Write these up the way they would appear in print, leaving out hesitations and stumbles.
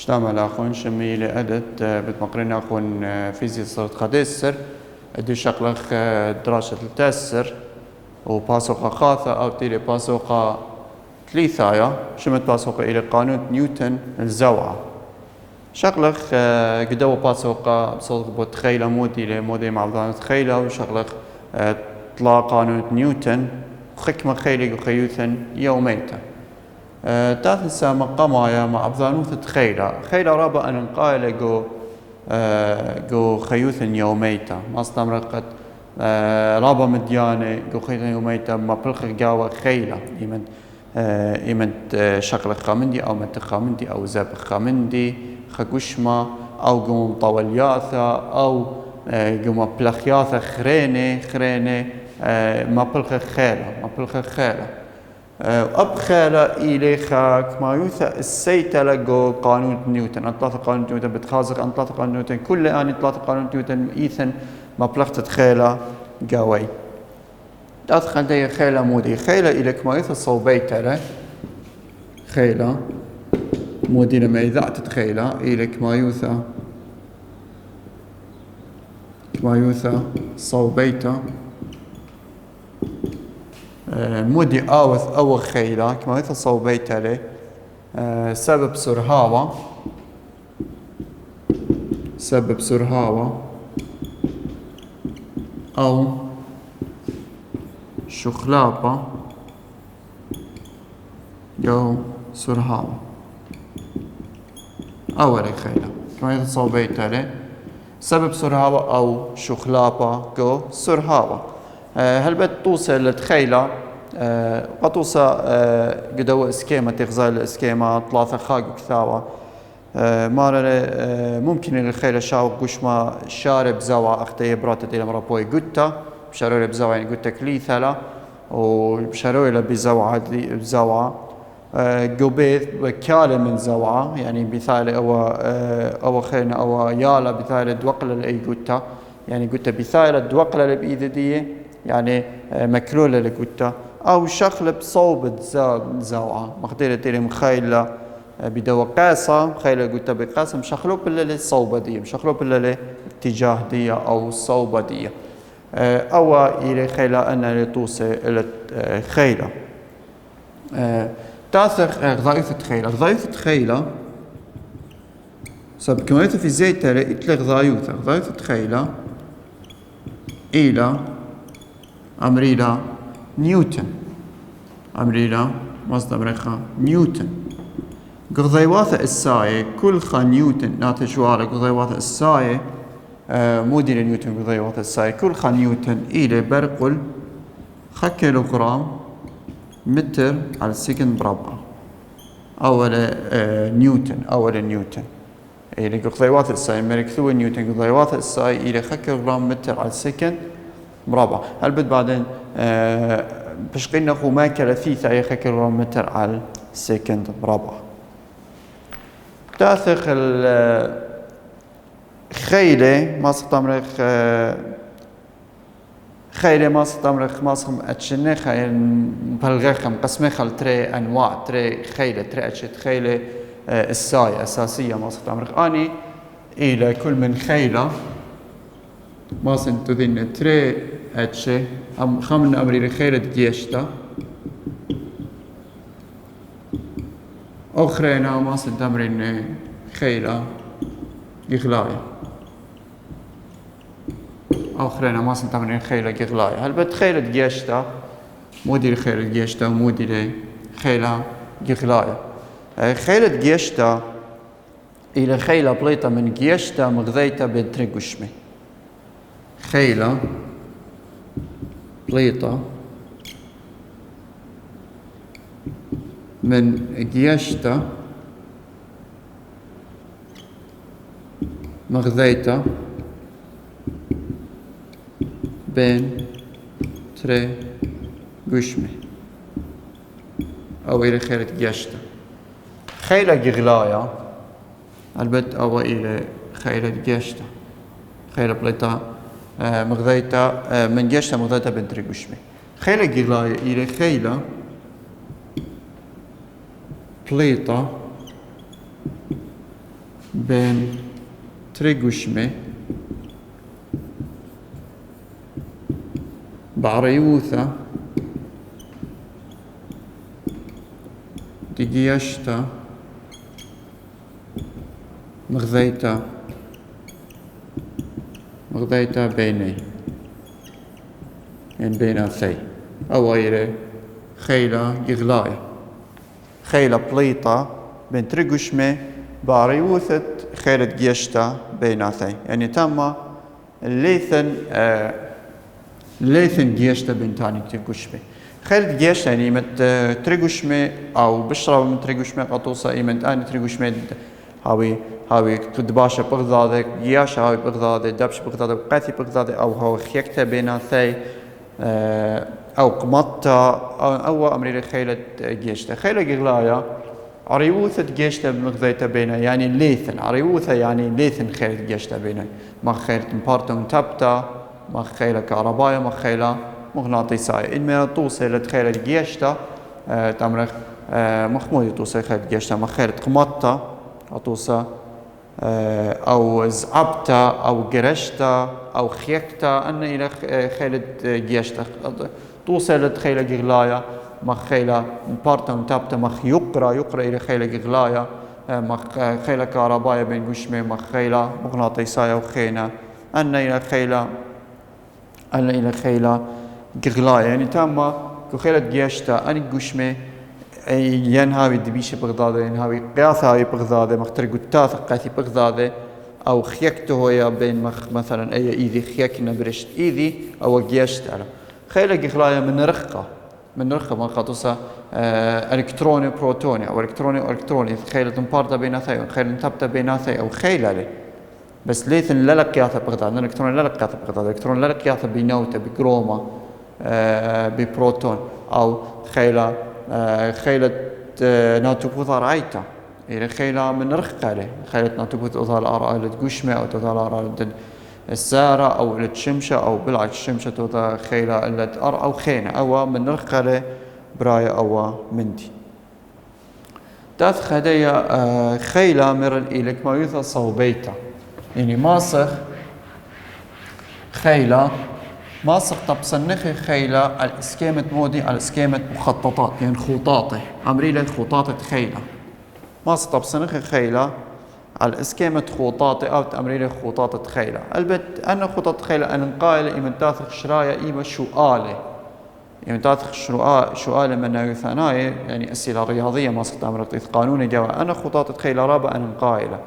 اشتامل أخون شمي لأدت بتمقرين أخون فيزياء صرت قديسر أدي شقلخ دراسة التاسر وباسوقة خاثة أو تيلي باسوقة ثلاثايا شمت باسوقة إلى قانون نيوتن الزوعة شقلخ قدو باسوقة بصدق بتخيلة مودي معضلة تخيلة وشقلخ طلع قانون نيوتن خكمة خيلي وخيوثا يوميتا تاث سامة قمايا مع أبذانوث تخيلة خيلة رابا أن نقايل جو خيوثا يوميتا ما استمرقت رابا مديانة جو خيوثا يوميتا ما بلخ جاوة خيلة إيمن شقل خامندي أو متخامندي أو زاب خامندي خقوشما أو قوم طولياثا أو قوم بلخياثا خرينة ما بلخ خيلة أب خيلة إليخاك ما يوثا السيطة لقو قانون نيوتن أنطلاث قانون نيوتن بتخازق أنطلاث قانون نيوتن كل آن أنطلاث قانون نيوتن إيثن ما بلغت خيلة قاوي أدخل دي خيلة مودي خيلة إليك ما يوثا صوبيت له خيلة مودي لما إذا تتخيلة إليك ما يوثا صوبيته مودي آوث أو خيلة كما يتصو بيتالي سبب سرهاوة أو شخلابة جو سرهاوة أول خيلة كما يتصو بيتالي سبب سرهاوة أو شخلابة جو سرهاوة هل بتوصل لتخيلة قطوسة قدوة اسكيما تغزال الاسكيما ثلاثة خاق وكثاوة مارا ممكن الخيلة شاو قشما شارب زوا اختي براتة إلى مرابوي قتا بشاروي بزوا يعني قتا كليثلا وبشاروي بزوا بزوا قبيث وكالة من زوا يعني بثالة أو خيلنا أو يالا بثالة دوقلة لأي قتا يعني قتا بثالة دوقلة بإيدي دي يعني مكلولة لقتا أو شخل بصوب زوعة مقدرة تيري مخيلة بدو قاسة مخيلة قتا بقاسة مشخلو باللي الصوبة دي مشخلو باللي اتجاه دي أو الصوبة دي أو إلي خيلة أنا لتوصي الخيلة تاثر غضايثة خيلة سب كمية في زيت إتلغ غضايثة خيلة إلى أمريلا نيوتن أمريلا مصدر رخا نيوتن قضيواثة الساية كل خا نيوتن ناتجوالة قضيواثة الساية مودي نيوتن قضيواثة الساية كل خا نيوتن إلى برقل خا كيلوغرام متر على سكند مربع أول نيوتن إلى قضيواثة الساية مركثوة نيوتن قضيواثة الساية إلى خا كيلوغرام متر على سكند مربع هل بد بعدين بشقينا خو ما كلثيثة أي كيلومتر على سكند مربع تاثخ الخيلة ما ستمرخ خيلة ما ستمرخ ما سخم أتشنخ بلغخم قسمخ تري أنواع تري خيلة تري أتشت خيلة الساية أساسية ما ستمرخ أني إلى كل من خيلة ما سنتذين تري أتشي خمن أمري خيلة جيشتا أخرينا ما سنتمرين خيلة جغلاية أخرينا ما سنتمرين خيلة جغلاية هل بد خيلة جيشتا مودي خيلة جيشتا مودي خيلة جغلاية خيلة جيشتا إلى خيلة بليطة من جيشتا مغذيتا بين تريقشمي خيلة بليطة من جيشتا مغذيتا بين تري قشمي أو إلى خيلة جيشتا خيلة جغلاية البت أو إلى خيلة جيشتا خيلة بليطة مغذيتا من جيشتا مغذيتا بين تري قشمي خيلة جغلاية إلى خيلة بليطة بين تريقشمة بعريوثة دقيشتا مغذيتا بيني يعني بيناثي أو غيره خيلة يغلاية خيلة بليطة بين تريقشمة بعريوثة خيلة جيشتا بيناثي يعني تم ليثن جيشتا بين تاني تريقشمة خيلة جيشتا يعني مت تريقشمة أو بشرب من تريقشمة قطوسة إيمت أنا تريقشمة هاوي قدباشة بغضاضة جياشة هاوي بغضاضة دبش بغضاضة قاثي بغضاضة أو هاوي خيكتا بيناثي أو قمطة أو أمري خيلة جيشتا خيلة جغلايا عريوثة جيشتا بمغذيتا بينا يعني ليثن عريوثة يعني ليثن خيلة جيشتا بينا ما خيلة مبارتون تبتا ما خيلة كهربايا ما خيلة مغناطيسية إنما توصل خيلة جيشتا تمرخ مخمود توصل خيلة جيشتا ما خيلة قمطة أتوصى أو زعبتا أو قرشتا أو خيكتا أن إلى خيلة جيشتا توصل خيلة جغلايا مخ خيلة مبارتا متابتا مخ يقرأ إلى خيلة جغلايا مخ خيلة كهربايا بين قشمة مخ خيلة مغناطيسية وخينة أن إلى خيلة جغلايا يعني تاما كخيلة جيشتا أن قشمة ينهاوي دبيشة بغضاضة ينهاوي قياثة بغضاضة مختار قتاثة قاثي بغضاضة أو خيكته يا بين مثلا أي إيذي خيكنا برشت إيذي أو جيشت على خيلة جغلايا من رخة ما قطوسة إلكتروني بروتوني أو إلكتروني خيلة مبارتة بيناثي خيلة متابتة بيناثي أو خيلة لي بس ليثن لا قياثة بغضاضة الإلكترون لا قياثة بغضاضة الإلكترون لا قياثة بنوتة بكروما ببروتون أو خيلة ناتوبوث رأيتا إلى خيلة من رخالة خيلة ناتوبوث أظهر أرى قشمة أو تظهر أرى السارة أو الشمشة أو بالعكس الشمشة تظهر خيلة أرى أو خينة أو من رخالة براية أو مندي تاث خدية خيلة مرل إليك ما يوثى صوبيتا يعني ماسخ خيلة ماسق تبصنخي خيلة الاسكيمة مودي على اسكيمة مخططات يعني خطاطة عمريلة خطاطة خيلة ماسق تبصنخي خيلة على اسكيمة خطاطة أو تأمريلة خطاطة خيلة البت أنا خطاطة خيلة أنا قائلة إيمن تاثق شرايا إيمن شؤالة إيمن تاثق شؤالة من يثناية يعني أسئلة رياضية ماسق تأمرت إذ قانوني جوا أنا خطاطة خيلة رابع أنا قائلة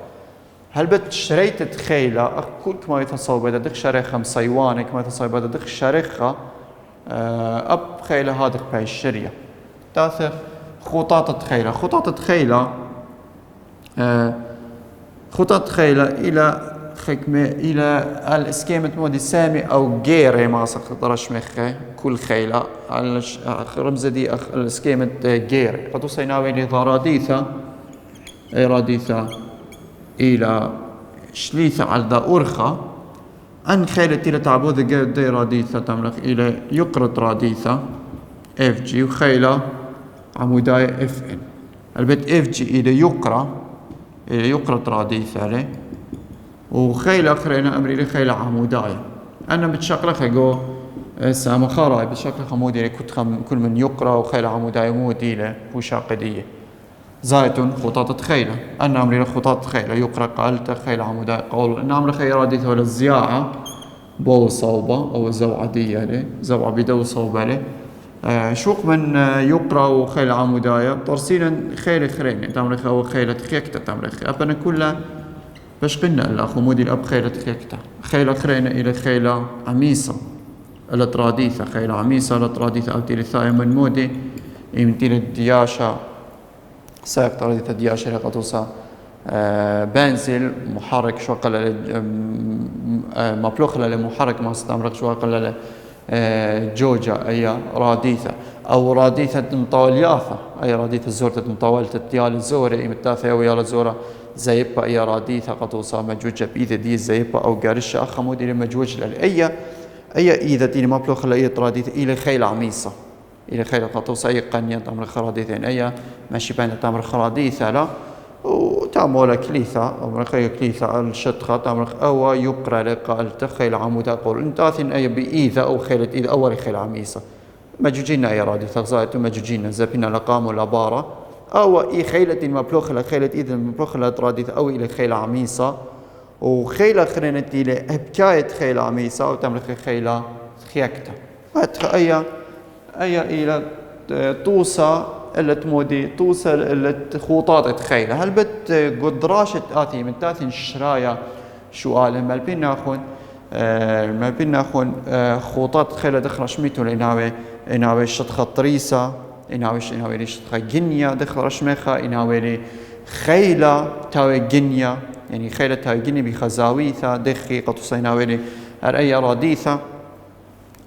هل بتشريت خيلة كل ما يتصوب إذا دخ شريخة مصيوانك ما يتصوب إذا دخ شريخة أب خيلة هذا باي الشرية تاثر خطاطة خيلة إلى خكمة إلى الإسكيمة مودي سامي أو غير ما سقطرش مخه كل خيلة على رمز دي الإسكيمة غير قد وصينا إلى راديثة إلى شليثة على ذا أرخة أن خيلة إلى تعبود دي راديثة تملك إلى يقرط راديثة اف جي وخيلة عموداية اف ان البيت اف جي إلى يقرط راديثة له وخيلة أخرين أمري خيلة عموداية أنا بتشكلك أقول سامة خاراي بتشكلك عمودي كل من يقرأ وخيلة عموداية مودي له وشاقدية زايتون خطاطة خيلة أنا أمري خطاطة خيلة يقرأ قالت خيلة عموداء قول أنا أمري خيلة راديثة ولا الزياعة بو صوبة أو زوعدية له زوعة بدو صوبة له شوق من يقرأ وخيلة عموداية ترسيلا خيلة خرين أنت أمري خيلة خيكتة تمري أبنا كلها باش قلنا الأخ مودي الأب خيلة خيكتة خيلة خرين إلى خيلة عميصة إلى تراديثة خيلة عميصة إلى تراديثة أو تيلثاية من مودي يمتين الدياشة سائق تراديثة دياشة لقطوسة بنزل محرك شو قلل مبلوخ لمحرك ما استمرق شو قلل جوجا أي راديثة أو راديثة مطولياثة أي راديثة زورة مطولة التيال الزورة إمتاثة ويا الزورة زيبا أي راديثة قطوسة مجوجة بإذا دي زيبا أو قارشة أخمودي لمجوج للأي إذا دي مبلوخ لأي راديثة إلى خيل عميصة إلى خيل قطوسة أي قنية تمر خراديثين أي ماشي بين تمر خراديثة لا تامولا كليثا أمرك كليثا الشتخة أمرك أو يقرأ لك التخيل عمود أقول انتاثن أي بإيذا أو خيلة إذا أول خيل عميسة مجوجين أي رادي تغزايت مجوجين زبنا لقام لبارة أو إي خيلة مبلوخ خيلة إذا مبلوخ رادي أو إلى خيلة عميسة وخيلة خرنت إلى بكاية خيلة عميسة أو تملك خيلة خيكتة أي إلى توصى اللي تمودي توصل اللي خوطات خيلة هل بت قدراشة آتي من تاثين شرايا سؤال ما بين ناخون خوطات خيلة دخل شميتو إناوي شطخة طريسة إناوي شطخة جنيا دخل رشمخة إناوي خيلة تاوي جنيا يعني خيلة تاوي جنيا بخزاويثة دخي قطوسة إناوي أرأي راديثة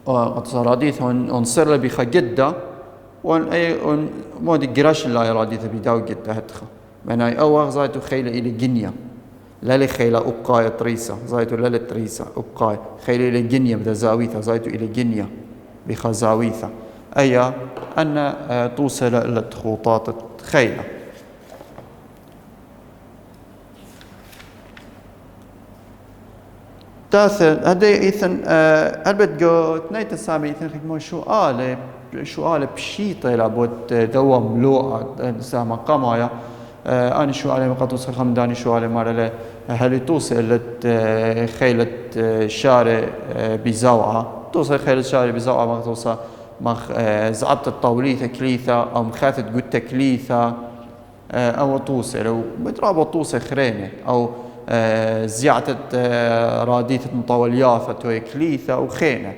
قطوسة راديثة ونصر بخ جدة مودي جراش لا راديثة بداو جدة هتخة من أي أوغ زايتو خيلة إلى جنيا لا لخيلة أبقاية طريسة زايتو لا لتريسة أبقاية خيلة إلى جنيا بدا زاويثة زايتو إلى جنيا بخزاويثة أي أن توصل إلى خطوط خيلة تاثر هذا إثن ألبت جو تنيت السامي إثن خدمة شو آله بشيطة لابد دوا ملوءة سامة قمايا أنا شو آله مقاطوس خمداني شو آله ماله هل توصل خيلة شارع بزاوعة توصل خيلة شارع بزاوعة مقاطوسة مخ زعبت الطاوليثة كليثة أو مخاثة قد كليثة أو توصل أو بترابط توصل خرينة أو زيعة راديثة مطولياثة توي كليثة أو خينة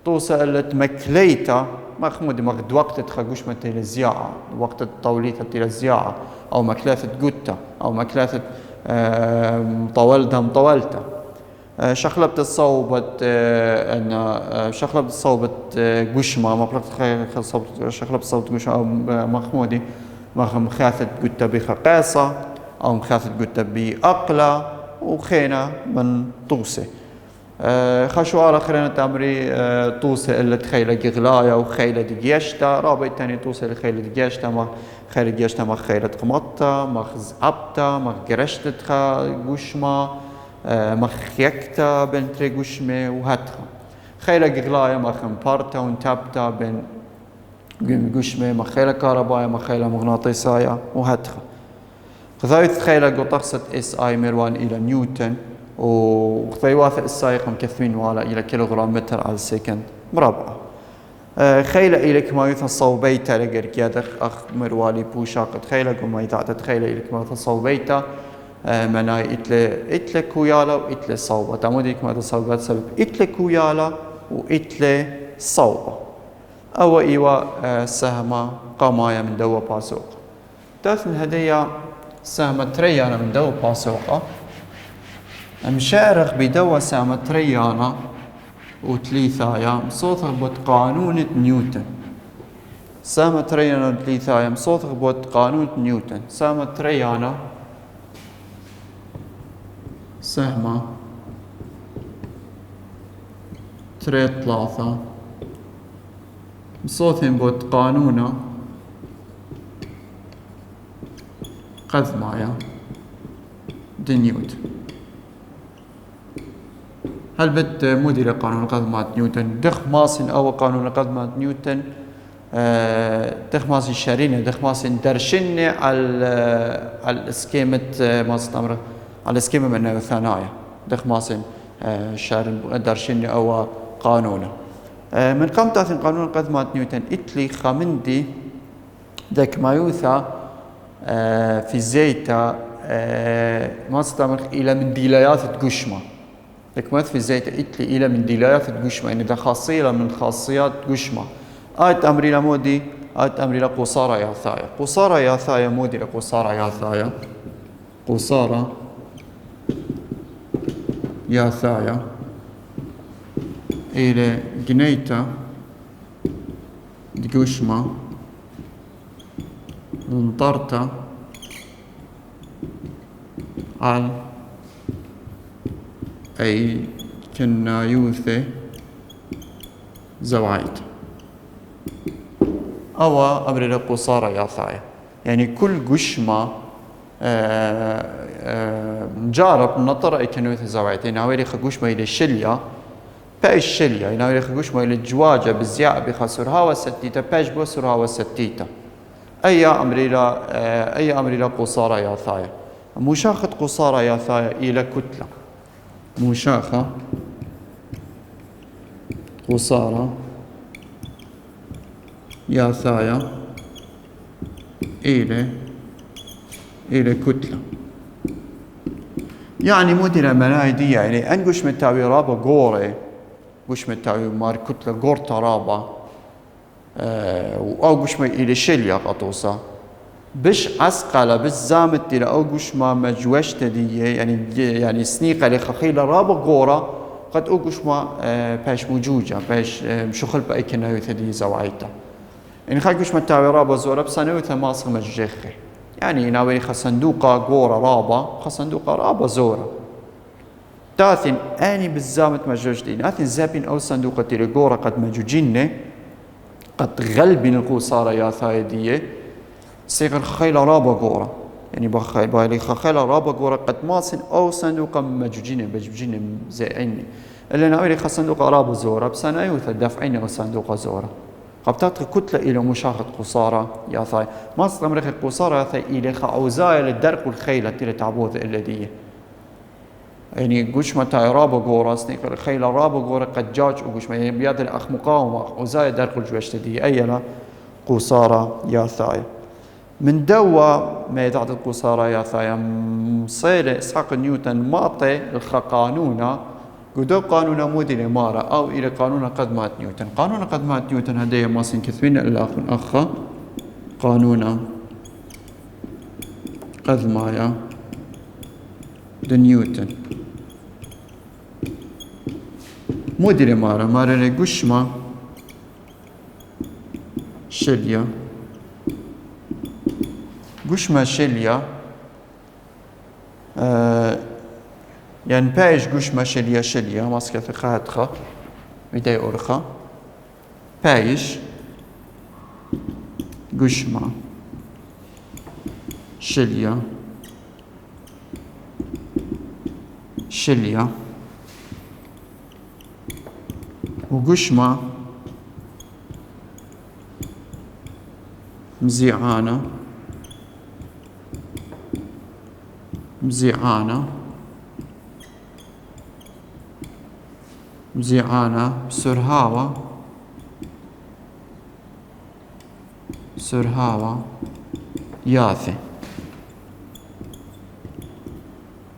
توصل مكليتة مخمود مغد وقت تخجوش متى الزياعة وقت الطاوليثة تيل الزياعة أو مكلاثة قدة أو مكلاثة مطولتة شخلبت الصوبة أن شخلبت الصوبة قشمة ما بلغت شخلبت الصوبة قشمة أو مخمودي مخاثة قدة بخقاصة أو مخاثة قدة بأقلة وخينة من طوسة خشوارة خينة تمري طوسة اللي تخيلة غلاية وخيلة دقيشتا رابط تاني طوسة لخيلة دقيشتا ما خيلة دقيشتا ما خيلة قمطة ما خزعبتا ما قرشتتها قشمة مخيكتا بين تري قشمة وهاتها خيلة قلاية ما خمبارتا ونتابتا بين قشمة ما خيلة كهرباية ما خيلة مغناطيسية وهاتها خذايت خيلة قطقصة اس اي مروان الى نيوتن وخذيواث السايق مكثمين والا الى كيلوغرام متر على السكند مربع خيلة إليك ما يثن صوبيتا لقرك يادخ أخ مروالي بوشاقت خيلة قم يتعتد خيلة إليك ما يثن صوبيتا مناي إتلة كويالا وإتلة صوبة تموديك ما تصوبات سبب إتلة كويالا وإتلة صوبة أو إيوا سهمة قمايا من دوا باسوق تاثن هدية سهمة تريانا من دوا باسوقة مشارخ بدوا سهمة تريانا وتليثايا مصوث بوت قانون نيوتن سهمة تريانا وتليثايا مصوث بوت قانون نيوتن سهمة تريانا سهمة تري ثلاثة مصوثين بوت قانونا قذمايا دنيوت هل بد مدير قانون قذمات نيوتن دخ ماسن أو قانون قذمات نيوتن دخ ماسن شارينة دخ ماسن درشنة على السكيمة ماستمر على السكيمة من الثنايا دخ ماسن شارن درشنة أو قانونا من قام تاثن قانون قذمات نيوتن إتلي خامندي دك ما يوثى في زيتا ماستمر إلى من ديلايات قشمة لكمات في زيت إتلي إلى من ديلايات قشمة إن ده خاصية من خاصيات قشمة آية أمري مودي آية أمري قصارى يا ثايا قصارى يا ثايا مودي قصارى يا ثايا قصارى يا ثايا إلى جنيتا قشمة انطرتا على أي كنا يوثي زوايد أو أمر قصارى يا ثايا يعني كل قشمة مجارب نطر اي كنوث زواعيتين ناويري خقوش ما إلى شليا باش شليا ناويري خقوش ما إلى الجواجة بالزياء بخسرها وستيتا باش بوسرها وستيتا أي أمريلا قصارى يا ثايا مشاخة قصارى يا ثايا إلى كتلة مشاخة قصارى يا ثايا إلى كتلة يعني مدينة منايدية يعني أنقش متاوي رابا قوري قش متاوي مار كتلة قورتا رابا أو قش ما إلى شليا قطوسا بش عسقلة بش زامت إلى أو قش ما مجوش تدية يعني سنيقة لخخيلة رابا قورا قد أو قش ما باش موجوجة باش مشخل بأي كناوي تدية زوعيتا يعني خاك قش متاوي رابا زورا بسانوي ثماصق مجيخي يعني ناوي خصندوقة قورة رابا خصندوقة رابا زورة تاثن اني بالزامت مجوجدين اثن زابين او صندوقة تيري قورة قد مجوجين قد غلبين القوصارة يا ثايدية سيغر خيلة رابا قورة يعني بايلي خيلة رابا قورة قد ماسن او صندوقة مجوجين بجوجين زائني اللي ناوي خصندوقة رابا زورة بسنة يوثا دفعين او صندوقة زورة قبطات كتلة إلى مشاخة قصارى يا ثاي ما صار مريخ قصارى يا ثاي إلى خعوزايا للدرق والخيلة تيري تعبوذ الذي يعني قوش ما تاي رابا قورا سنيق الخيلة رابا قورا قد جاج وقوش ما بياد الأخ مقاومة خعوزايا درق الجوش تدي أيلا قصارى يا ثاي من دوا ما يدعد القصارى يا ثاي مصير إسحاق نيوتن معطي الخقانونة قدو قانون مودي الإمارة أو إلى قانون قدمات نيوتن قانون قدمات نيوتن هدايا ماسن كثبين الأخ أخا قانون قدمايا نيوتن مودي الإمارة مارا لقشمة شليا قشمة شليا يعني بايش قوش ما شليا ماسكة خاتخة بداية أورخة بايش قوش ما شليا وقوش ما مزيعانة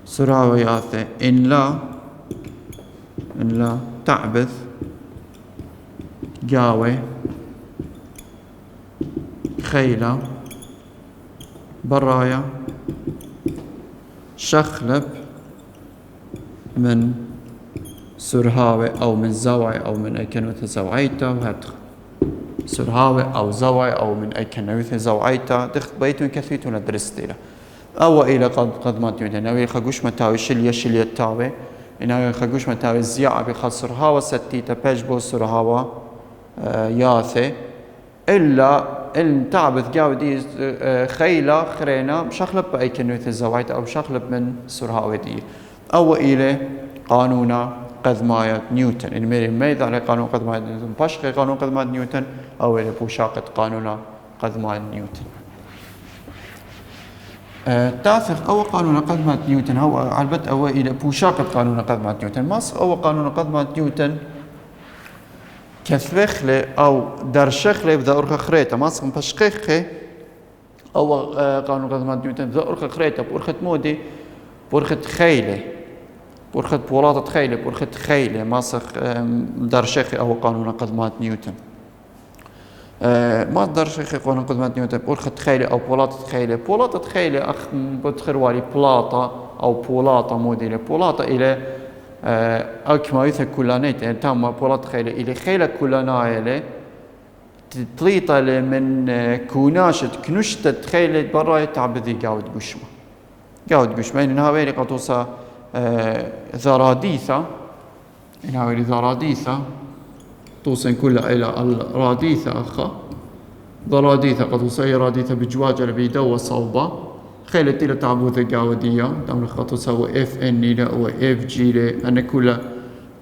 سرهاوة ياثي إن لا تعبث قاوي خيلة برايا شخلب من سرهاوي أو من زوعي أو من أي كنوث زوعيتا وهاتخ سرهاوي أو زوعي أو من أي كنوث زوعيتا دخت بيتون كثيتون الدرستيلا أو إلى قد ما تيوتن ناوي خقوش متاوي شليا التاوي ناوي خقوش متاوي الزياعة بخاص سرهاوة ستيتا باجبو سرهاوة ياثي إلا إن تعبث قاودي خيلة خرينا مشخلب بأي كنوث زوعيتا أو شخلب من سرهاوي دي أو إلى قانون قدماية نيوتن الميري ميذا على قانون قدماية نيوتن باشقي قانون قدماية نيوتن أو إلى بوشاقة قانون قدماية نيوتن تاثق أو قانون قدماية نيوتن هو عالبت أو إلى بوشاقة قانون قدماية نيوتن ماس أو قانون قدماية نيوتن كثبخلي أو درشخلي بذا أرخ خريطة ماس باشقيخي أو قانون قدماية نيوتن بذا أرخ خريطة بأرخة مودي بأرخة خيلة بورخة بولاتة خيلة ماسخ درشخي أو قانون قدمات نيوتن ما درشخي قانون قدمات نيوتن بورخة خيلة أو بولاتة خيلة أخ بتخروالي بلاطة أو بولاتة موديلة بولاتة إلى أكما يثا كلانيت يعني تام بولاتة خيلة إلى خيلة كلانايلة تطليطة من كوناشة كنشتة خيلة براي تعبذي قاود قشمة يعني نهاويلي قطوسة ذراديثة إنها ذراديثة توصل كلها إلى الراديثة أخا ذراديثة قد وصي راديثة بجواجة بيدو صوبة خيلة إلى تعبوذ الجاودية دام الخطوة هو اف ان إلى أو اف جي إلى أنا كلها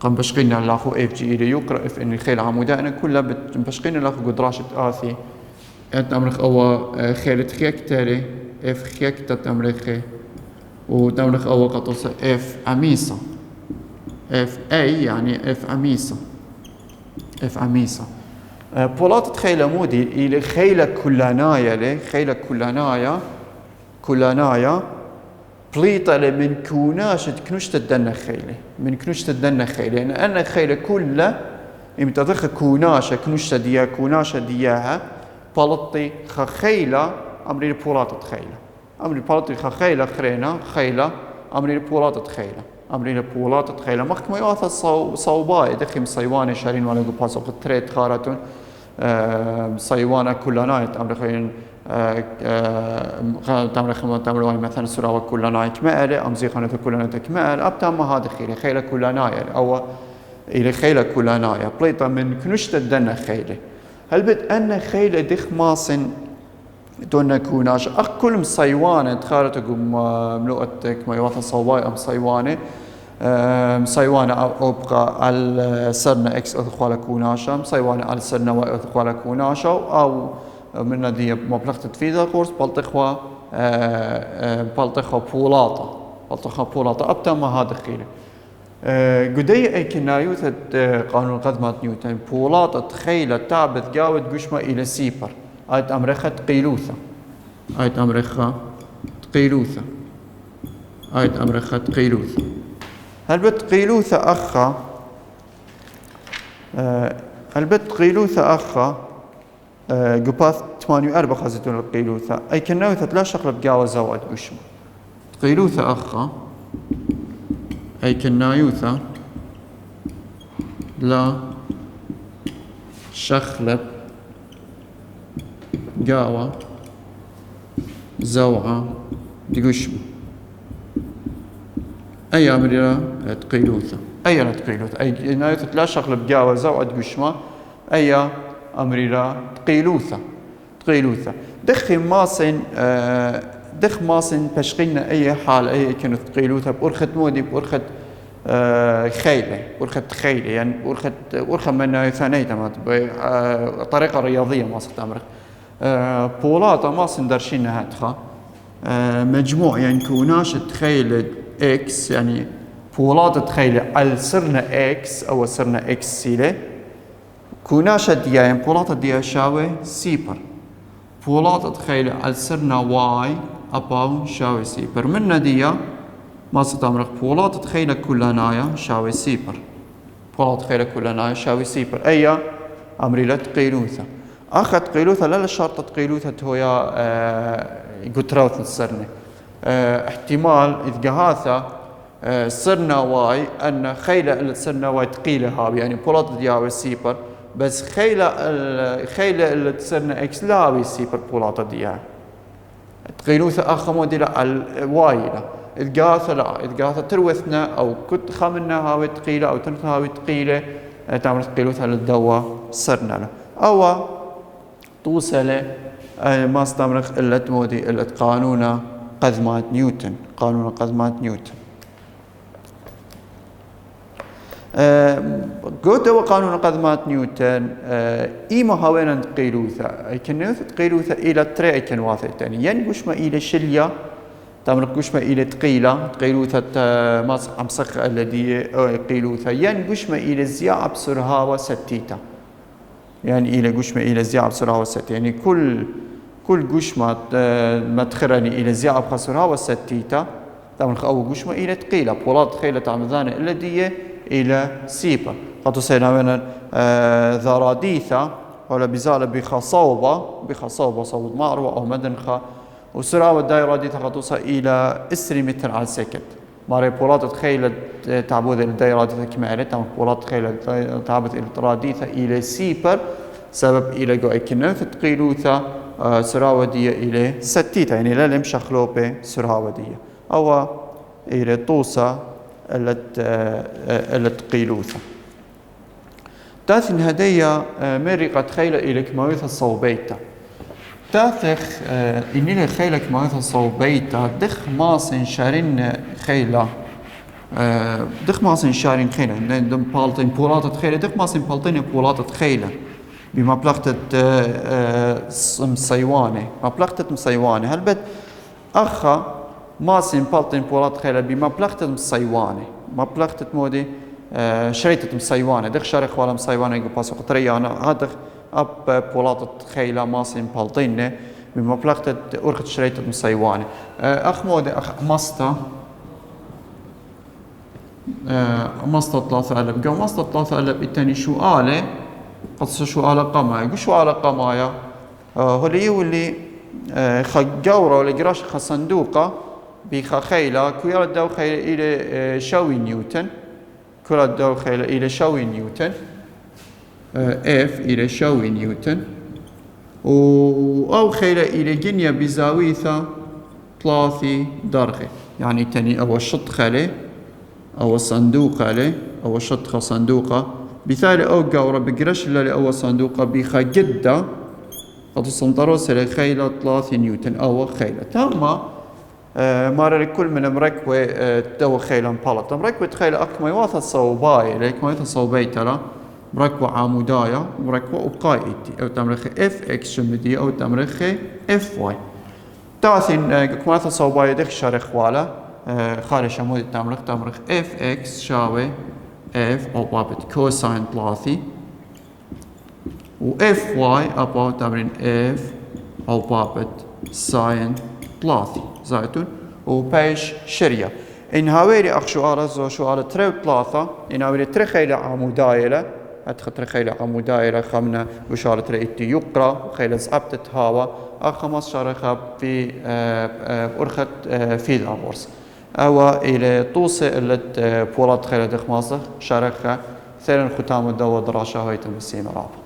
قام بشقينا لاخو اف جي إلى يقرأ اف ان خيل عمودة أنا كلها بشقينا لاخو قدراشة آثي أتمرخ أو خيلة خيك تالي اف خيك تتمرخ وتمرخ أو قطوسة اف عميصة اف اي يعني اف عميصة اف عميصة بولات خيلة مودي إلى خيلة كلانايا لي خيلة كلانايا بليطة من كوناش تكنوش تدنا خيلة من كنوش تدنا خيلة يعني أنا خيلة كلها يمتدخ كوناشة كنوش تديا كوناشة دياها بلطي خيلة أمري بولات خيلة أمري بلطي خيلة خرينا خيلة أمري بولات خيلة أمري بولات خيلة مخك ما يواث صوباء دخم صيوانة شارين ولا قباسو قطريت خارتون صيوانة كلانايت أمري خيلين تمر مثلا سراوة كلانايت مائلة أمزيخانة كلانايت مائلة أبتام هذا خيلة كلانايا أو إلى خيلة كلانايا بليطة من كنوش تدنا خيلة هل بد أن خيلة دخ ماسن دون كوناش كل صيوانة تخارت قم ملوءتك ما يوثن صواي أم صيوانة صيوانة أبقى على سرنا إكس أثقال كوناشا صيوانة على سرنا واي أثقال كوناشا أو من دي مبلغ تفيدها قرص بلطخوا بولاطة أبتم هذا خيلة قدي أي كنايوثة قانون قدمات نيوتن بولاطة خيلة تعبث جاود قشمة إلى سيبر آيت أمريخا تقيلوثة آيت أمريخا تقيلوثة آيت أمريخا تقيلوثة هل بتقيلوثة أخا هل بتقيلوثة أخا قباث 84 خزتون القيلوثة أي كناوثة لا شغل بقاوة زواد قشمة قيلوثة أخا أي كنايوثة لا شخلب قاوة زوعة دقشمة أي أمريرا تقيلوثة أي تقيلوثة أي كنايوثة لا شغل بقاوة زوعة دقشمة أي أمريرا تقيلوثة دخ ماسن بشقينا أي حال أي كانت تقيلوثة بأرخة مودي بأرخة خيلة يعني بأرخة من ثانية بطريقة رياضية ماسن أمرك بولاطة ماسن درشينا هاتخا مجموع يعني كوناشة خيلة إكس يعني بولاطة خيلة على سرنا إكس أو سرنا إكس سيلة كوناشة ديا يعني بولاطة ديا شاوي سيبر بولاطة خيلة على سرنا واي أباو شاوي سيبر من ديا ما ستمرق بولاطة خيلة كلانايا شاوي سيبر بولاطة خيلة كلانايا شاوي سيبر أي أمريلة قيلوثة أخذ قيلوثة لا شرط قيلوثة هويا قتراوث السرنة احتمال إذ جهاثة سرنا واي أن خيلة اللي سرنا واي تقيلة هابي يعني بولاطة ديا سيبر بس خيلة اللي تسرنا إكس لا هابي سيبر بولاطة ديا تقيلوثة أخا موديلا الوايلة إذقاثة لا إذقاثة تروثنا أو كنت خامنا هاوي تقيلة أو تنث هاوي تقيلة تعمل تقيلوثة للدواء سرنا له أو توصل ما استمرخ إلا تمودي إلا قانون قذمات نيوتن قلت هو قانون قذمات نيوتن إيما هاوينا تقيلوثة أي كنوثة تقيلوثة إلى تري أي كنواثة تاني يعني قشما إلى شلية تمرق قشما إلى تقيلوثة ما أمسخ الذي قيلوثة يعني قشما إلى زياء بسرهاوة ستيتا يعني إلى قشما إلى زياء بسرهاوة ستيتا يعني كل قشما مدخرني إلى زياء بسرهاوة ستيتا تمرق أو قشما إلى تقيلة بولاد خيلة تعمذان الذي إلى سيبا قد سيناونا ذراديثة ولا بزالة بخصوبة صوت معروة أو مدنخة وسراوة دايرة دي تقطوصها إلى 10 متر على السكند ماري بولات تخيل تعبوذ الدايرة دي كمالة بولات تخيل تعبوذ الراديثة إلى سيبر سبب إلى جو إكنوث تقيلوثة سراوة دي إلى ستيتا يعني لا لمشا خلوبة سراوة دي أو إلى طوسة اللي تقيلوثة تاثن هدية مرقة خيلة إلى كماوثة الصوبيتا تاثخ إني له خيلك ما صوبيتا دخ ماسن شارين خيلة دخ ماسن شارين خيلة دم بالتين بولاتة خيلة دخ ماسن بالتين بولاتة خيلة بما بلغتت مصيوانة ما بلغتت مصيوانة هل بد أخا ماسن بالتين بولاتة خيلة بما بلغتت مصيوانة ما بلغتت مودي شريتت مصيوانة دخ شارخ ولا مصيوانة يقول باسو قطرية أنا هذا أب بولاتة خيلة ماسن بالتين بما بلغتت أرخت شريتت مصيوانة أخ مودي أخ مسطة 3000 قام مسطة 3000 التاني شو آله قد شو آله قمايا يقول شو آله قمايا هولي واللي خجورة ولا جراش خصندوقة بخا خيلة كويرا الدو خيلة إلى شوي نيوتن كويرا الدو خيلة إلى شوي نيوتن F إلى شوي نيوتن أو خيلة إلى جنيا بزاوية 3 درجة يعني تاني أول شط خلي أو صندوق عليه أو شطخة صندوقة بثالي أو قورة بقرش اللي أو صندوقة بيخا جدة قد الصندروس خيلة 3 نيوتن أو خيلة تاما مارا لكل من مركوة تو خيلة مبالط مركوة خيلة أكما يواثى الصوباية ليك ما يواثى الصوباية ترى مركوة عموداية مركوة وقائدي أو تمرخي اف اكس شمدي أو تمرخي اف واي تاثين كما يواثى الصوباية ديخ شارخ والا خارج عمود تمرخ اف اكس شاوي اف او بابت كوساين 3 و اف واي ابو تمرين اف او بابت ساين 3 زايتون و بيش شريا ان هاويري اخ شوارة زو شوارة تريو 3 ان هاويري ترخيلة عمودايلة ادخل ترخيلة عمودايلة خمنا وشارة رئيتي يقرأ خيلة زعبت هاوا اخمس شارخة في ارخت في الابورس أو إلى توصي اللي بولات خيلة دخماسة شاركها ثيرن ختام الدوا دراشة هاي تمسين رابط